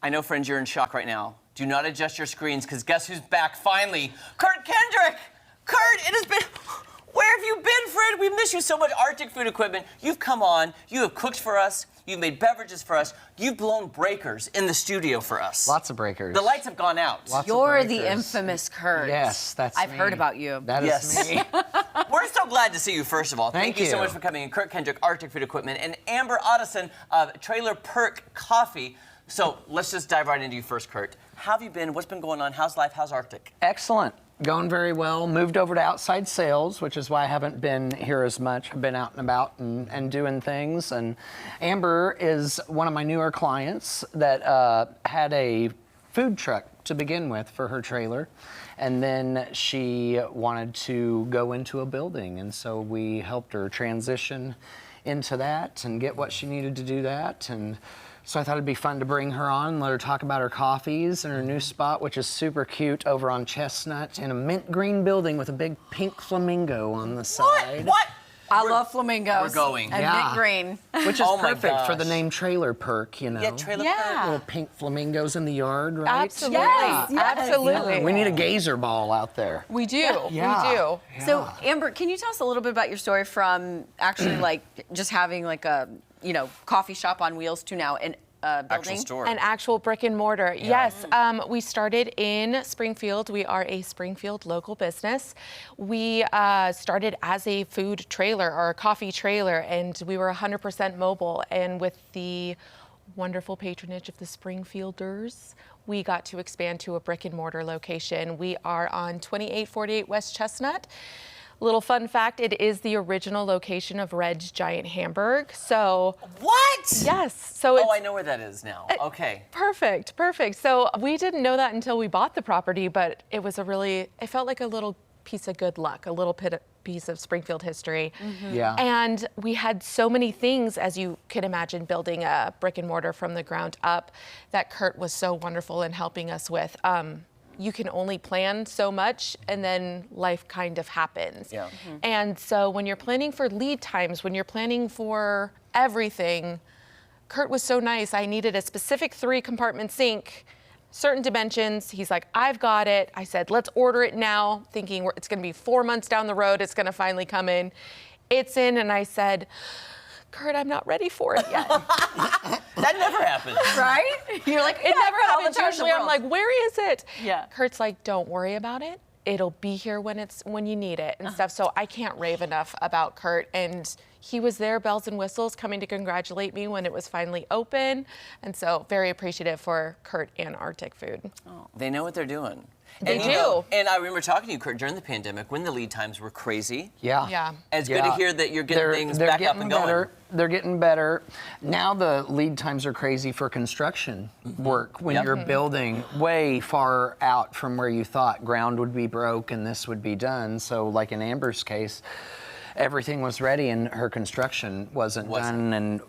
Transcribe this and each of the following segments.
I know, friends, you're in shock right now. Do not adjust your screens, because guess who's back finally? Kurt Kendrick! Kurt, it has been... Where have you been, friend? We miss you so much. Arctic Food Equipment. You've come on. You have cooked for us. You've made beverages for us. You've blown breakers in the studio for us. Lots of breakers. The lights have gone out. You're the infamous Kurt. Yes, that's I've me. heard about you. That is me. We're so glad to see you, first of all. Thank you so you. much for coming in. Kurt Kendrick, Arctic Food Equipment, and Amber Otteson of Trailer Perk Coffee. So let's just dive right into you first, Kurt. How have you been? What's been going on? How's life? How's Arctic? Excellent. Going very well. Moved over to outside sales, which is why I haven't been here as much. I've been out and about and doing things. And Amber is one of my newer clients that had a food truck to begin with for her trailer. And then she wanted to go into a building. And so we helped her transition into that and get what she needed to do that. And so I thought it'd be fun to bring her on and let her talk about her coffees and her new spot, which is super cute, over on Chestnut in a mint green building with a big pink flamingo on the side. What? I love flamingos. We're going. And mint green. Which is Oh my perfect for the gosh. name Trailer Perk, you know. Yeah, Trailer Yeah. Perk. Little pink flamingos in the yard, right? Absolutely. Yes, yes. Absolutely. We need a gazer ball out there. We do. Yeah. We do. So, Amber, can you tell us a little bit about your story from actually like just having like a, coffee shop on wheels to now an building? Actual store. An actual brick and mortar. Yes, we started in Springfield. We are a Springfield local business. We started as a food trailer or a coffee trailer, and we were 100% mobile. And with the wonderful patronage of the Springfielders, we got to expand to a brick and mortar location. We are on 2848 West Chestnut. Little fun fact, it is the original location of Red's Giant Hamburg. So What? yes, so it's Oh, I know where that is now. Okay. perfect. So we didn't know that until we bought the property, but it was it felt like a little piece of good luck, a little piece of Springfield history. Yeah. And we had so many things, as you can imagine, building a brick and mortar from the ground up, that Kurt was so wonderful in helping us with. You can only plan so much, and then life kind of happens. Yeah. And so when you're planning for lead times, when you're planning for everything, Kurt was so nice. I needed a specific 3-compartment sink, certain dimensions. He's like, I've got it. I said, let's order it now, thinking it's gonna be 4 months down the road, it's gonna finally come in. It's in, and I said, Kurt, I'm not ready for it yet. That never happens. Right? You're like, It never all the happens. time in the Usually I'm world. like, where is it? Yeah. Kurt's like, don't worry about it. It'll be here when you need it and stuff. So I can't rave enough about Kurt. And he was there, bells and whistles, coming to congratulate me when it was finally open. And so very appreciative for Kurt and Arctic Food. They know what they're doing. They And, do. And I remember talking to you, Kurt, during the pandemic when the lead times were crazy. Yeah. Yeah. It's good to hear that you're getting things back up and going. Better. They're getting better. Now the lead times are crazy for construction work when you're building way far out from where you thought ground would be broke and this would be done. So like in Amber's case, everything was ready and her construction wasn't done, and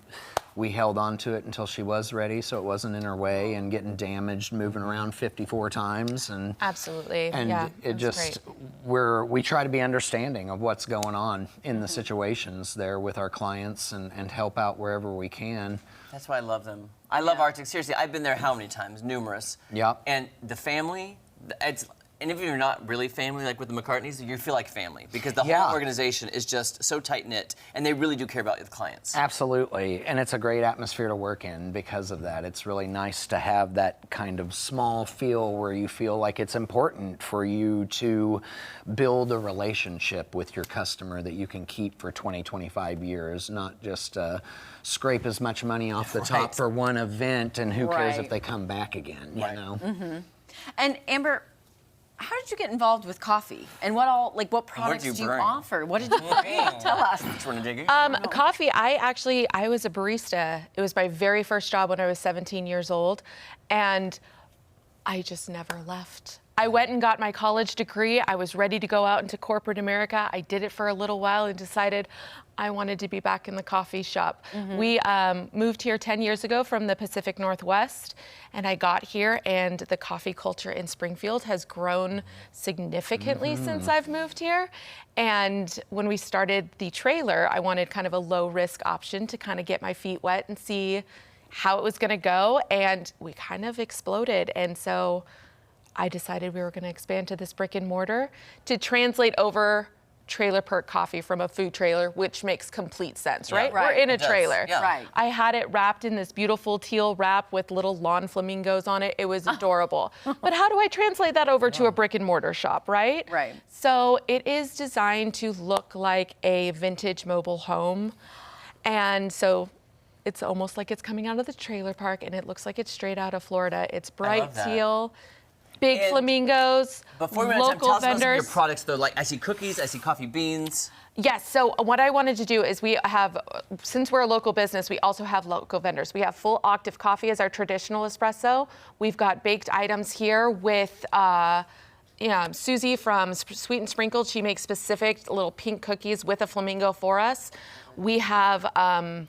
we held on to it until she was ready, so it wasn't in her way and getting damaged, moving around 54 times. And Absolutely. and yeah, it was just, great. we try to be understanding of what's going on in the situations there with our clients and help out wherever we can. That's why I love them. I love Arctic. Seriously, I've been there how many times? Numerous. Yep. And the family, and if you're not really family, like with the McCartneys, you feel like family because the whole organization is just so tight-knit, and they really do care about the clients. Absolutely, and it's a great atmosphere to work in because of that. It's really nice to have that kind of small feel where you feel like it's important for you to build a relationship with your customer that you can keep for 20, 25 years, not just scrape as much money off the top for one event, and who cares if they come back again, you know? And Amber, how did you get involved with coffee? And what products do you offer? What did you bring? Tell us. Coffee, I was a barista. It was my very first job when I was 17 years old, and I just never left. I went and got my college degree. I was ready to go out into corporate America. I did it for a little while and decided I wanted to be back in the coffee shop. We moved here 10 years ago from the Pacific Northwest, and I got here, and the coffee culture in Springfield has grown significantly since I've moved here. And when we started the trailer, I wanted kind of a low-risk option to kind of get my feet wet and see how it was going to go, and we kind of exploded. And so I decided we were going to expand to this brick and mortar to translate over trailer perk coffee from a food trailer, which makes complete sense, right? Right. We're in a It does, trailer. yeah. Right. I had it wrapped in this beautiful teal wrap with little lawn flamingos on it. It was adorable. But how do I translate that over to a brick and mortar shop, right? Right. So it is designed to look like a vintage mobile home. And so it's almost like it's coming out of the trailer park, and it looks like it's straight out of Florida. It's bright love that. teal, big And flamingos, Before we run out of time, local tell us about some of vendors. your products, though. Like, I see cookies, I see coffee beans. Yes, so what I wanted to do is we have, since we're a local business, we also have local vendors. We have full octave coffee as our traditional espresso. We've got baked items here with Susie from Sweet and Sprinkled. She makes specific little pink cookies with a flamingo for us. We have we're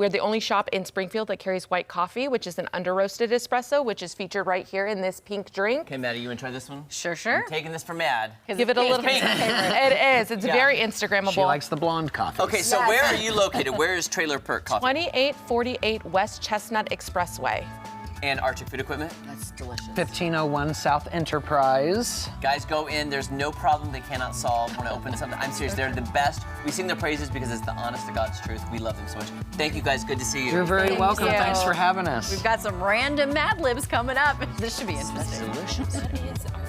the only shop in Springfield that carries white coffee, which is an under roasted espresso, which is featured right here in this pink drink. Okay, Maddie, you want to try this one? Sure. I'm taking this for Mad. Give it a little bit. It is. It's Yeah. very Instagrammable. She likes the blonde coffee. Okay, so where are you located? Where is Trailer Perk Coffee? 2848 West Chestnut Expressway. And Arctic Food Equipment? That's delicious. 1501 South Enterprise. Guys, go in. There's no problem they cannot solve when I open something. I'm serious. They're the best. We sing their praises because it's the honest to God's truth. We love them so much. Thank you, guys. Good to see you. You're very Thank welcome. you. Thanks for having us. We've got some random Mad Libs coming up. This should be interesting. Delicious. That is our